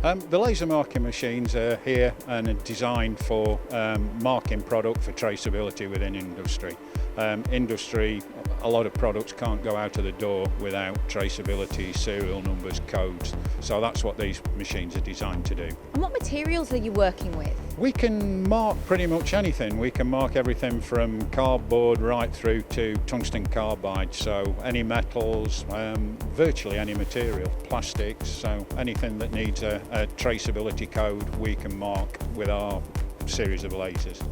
The laser marking machines are here and are designed for marking product for traceability within industry. A lot of products can't go out of the door without traceability, serial numbers, codes. So that's what these machines are designed to do. And what materials are you working with? We can mark pretty much anything. We can mark everything from cardboard right through to tungsten carbide. So any metals, virtually any material, plastics, so anything that needs a traceability code we can mark with our series of lasers.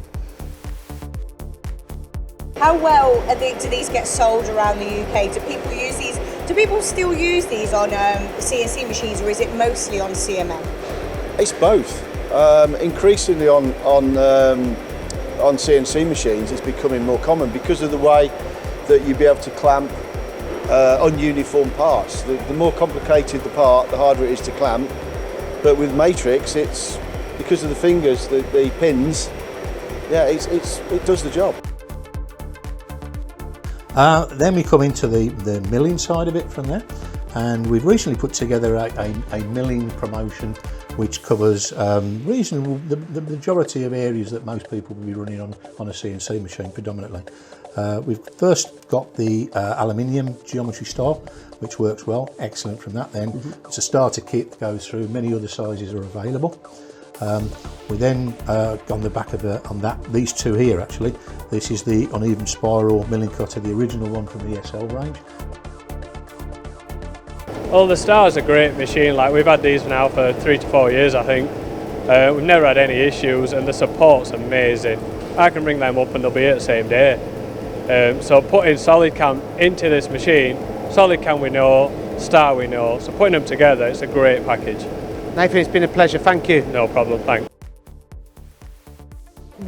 How well do these get sold around the UK? Do people use these? Do people still use these on CNC machines, or is it mostly on CMM? It's both. Increasingly on CNC machines, it's becoming more common because of the way that you'd be able to clamp ununiform parts. The more complicated the part, the harder it is to clamp. But with matrix, it's because of the fingers, the pins. Yeah, it does the job. Then we come into the milling side of it from there, and we've recently put together a milling promotion which covers reasonable the majority of areas that most people will be running on a CNC machine predominantly. We've first got the aluminium geometry style, which works well, excellent from that then. It's a starter kit that goes through, many other sizes are available. We then on the back of these two here actually, this is the uneven spiral milling cutter, the original one from the SL range. Well, the Star's a great machine. Like, we've had these now for 3 to 4 years, I think. We've never had any issues, and the support's amazing. I can bring them up and they'll be here the same day. So putting SolidCam into this machine, SolidCam we know, Star we know, so putting them together, it's a great package. Nathan, it's been a pleasure, thank you. No problem, thanks.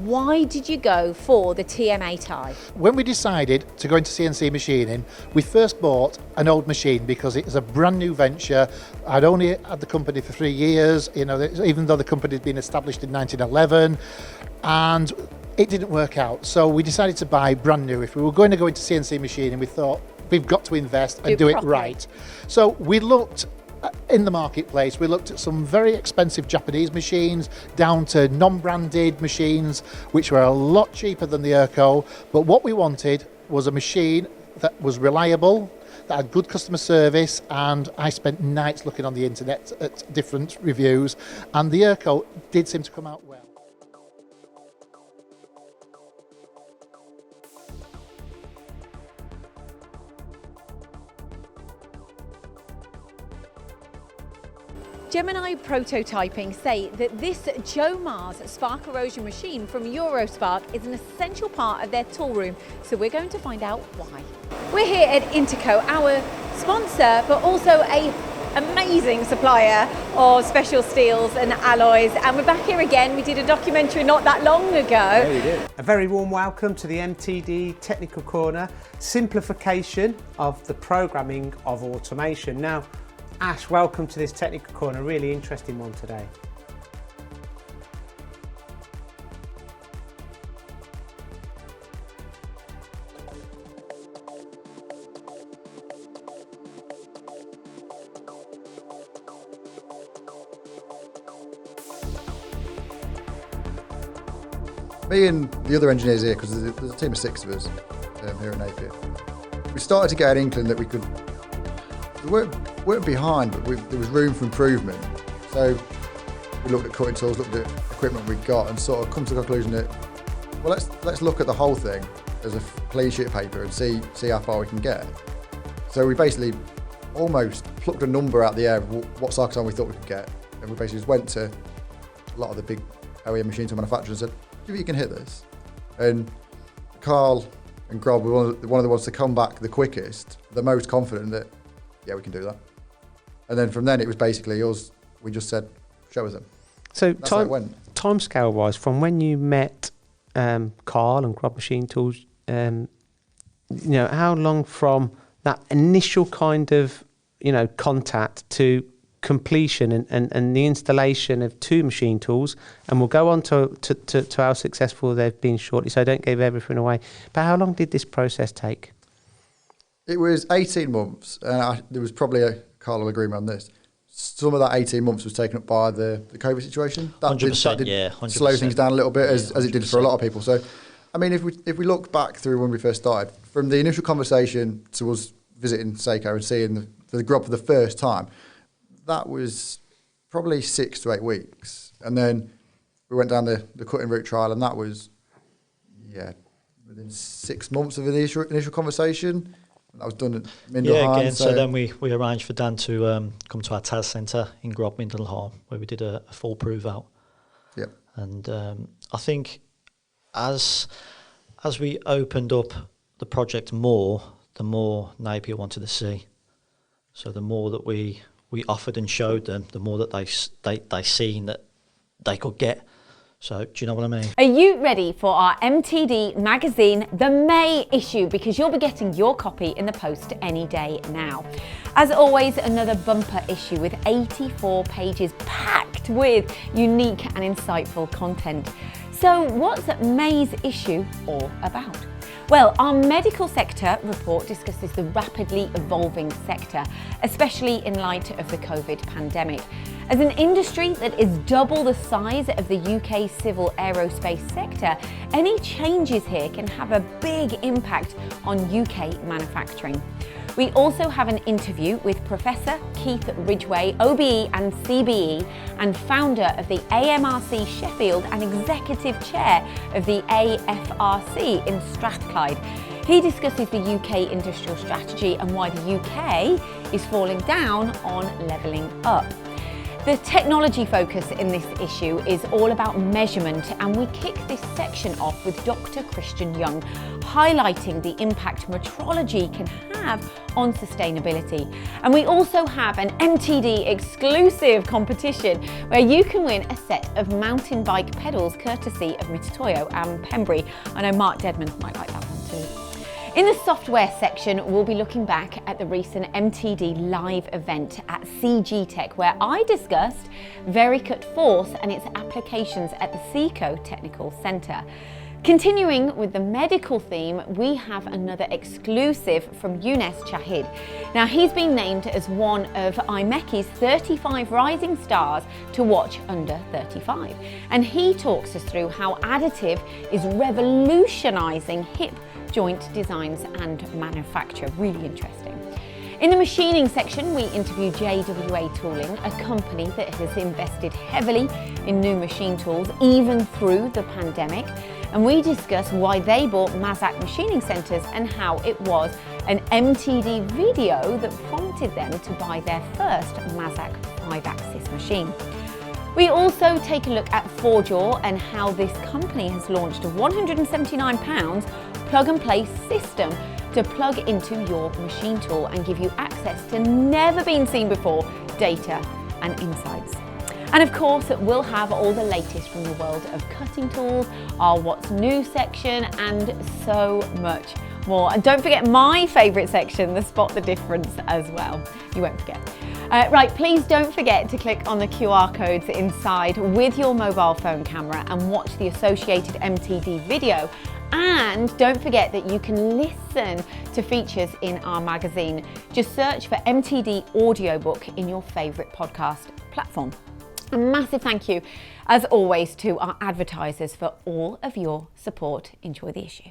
Why did you go for the TMA type? When we decided to go into CNC machining, we first bought an old machine because it was a brand new venture. I'd only had the company for 3 years, even though the company had been established in 1911, and it didn't work out. So we decided to buy brand new. If we were going to go into CNC machining, we thought we've got to invest and do it right. So we looked in the marketplace, we looked at some very expensive Japanese machines down to non-branded machines which were a lot cheaper than the Hurco, but what we wanted was a machine that was reliable, that had good customer service, and I spent nights looking on the internet at different reviews, and the Hurco did seem to come out well. Gemini Prototyping say that this Joe Mars spark erosion machine from Eurospark is an essential part of their tool room, so we're going to find out why. We're here at Interco, our sponsor, but also an amazing supplier of special steels and alloys, and we're back here again. We did a documentary not that long ago. Yeah, we did. A very warm welcome to the MTD Technical Corner, simplification of the programming of automation. Now, Ash, welcome to this Technical Corner, really interesting one today. Me and the other engineers here, because there's a team of 6 of us here at Napier, we started to get an inkling that we weren't behind, but there was room for improvement. So we looked at cutting tools, looked at equipment we got, and sort of come to the conclusion that, well, let's look at the whole thing as a clean sheet of paper and see how far we can get. So we basically almost plucked a number out of the air of what cycle time we thought we could get, and we basically just went to a lot of the big OEM machine tool manufacturers and said, "Do you think you can hit this?" And Carl and Grob were one of the ones to come back the quickest, the most confident that, yeah, we can do that. And then from then it was basically us, we just said, show us them. So time scale wise, from when you met Carl and Grob Machine Tools, how long from that initial kind of, contact to completion and the installation of 2 machine tools, and we'll go on to how successful they've been shortly, so I don't give everything away. But how long did this process take? It was 18 months, and there was probably a Carl will agree on this, some of that 18 months was taken up by the COVID situation. That 100%, did yeah, 100%. slow things down a little bit, as it did for a 100%. lot of people. So, I mean, if we look back through when we first started, from the initial conversation to us visiting Seiko and seeing the grub for the first time, that was probably 6 to 8 weeks. And then we went down the cutting route trial, and that was, within 6 months of the initial conversation. That was done at Mindleham. Again, so then we arranged for Dan to come to our TAS centre in Grob, Mindleham, where we did a full prove out. Yep. And I think as we opened up the project more, the more Napier wanted to see. So the more that we offered and showed them, the more that they seen that they could get. So, do you know what I mean? Are you ready for our MTD magazine, the May issue? Because you'll be getting your copy in the post any day now. As always, another bumper issue with 84 pages packed with unique and insightful content. So what's May's issue all about? Well, our medical sector report discusses the rapidly evolving sector, especially in light of the COVID pandemic. As an industry that is double the size of the UK civil aerospace sector, any changes here can have a big impact on UK manufacturing. We also have an interview with Professor Keith Ridgway, OBE and CBE, and founder of the AMRC Sheffield and Executive Chair of the AFRC in Strathclyde. He discusses the UK industrial strategy and why the UK is falling down on levelling up. The technology focus in this issue is all about measurement, and we kick this section off with Dr. Christian Young, highlighting the impact metrology can have on sustainability. And we also have an MTD exclusive competition where you can win a set of mountain bike pedals courtesy of Mitutoyo and Pembrey. I know Mark Dedman might like that one too. In the software section, we'll be looking back at the recent MTD live event at CG Tech, where I discussed Vericut Force and its applications at the Seiko Technical Centre. Continuing with the medical theme, we have another exclusive from Younes Chahid. Now, he's been named as one of IMECI's 35 rising stars to watch under 35. And he talks us through how additive is revolutionising hip joint designs and manufacture. Really interesting. In the machining section, we interview JWA Tooling, a company that has invested heavily in new machine tools even through the pandemic. And we discuss why they bought Mazak Machining Centres and how it was an MTD video that prompted them to buy their first Mazak 5-axis machine. We also take a look at ForgeAll and how this company has launched a £179 plug-and-play system to plug into your machine tool and give you access to never-been-seen-before data and insights. And of course, we'll have all the latest from the world of cutting tools, our What's New section, and so much more. And don't forget my favourite section, the Spot the Difference as well. You won't forget. Right, please don't forget to click on the QR codes inside with your mobile phone camera and watch the associated MTD video. And don't forget that you can listen to features in our magazine. Just search for MTD Audiobook in your favourite podcast platform. A massive thank you, as always, to our advertisers for all of your support. Enjoy the issue.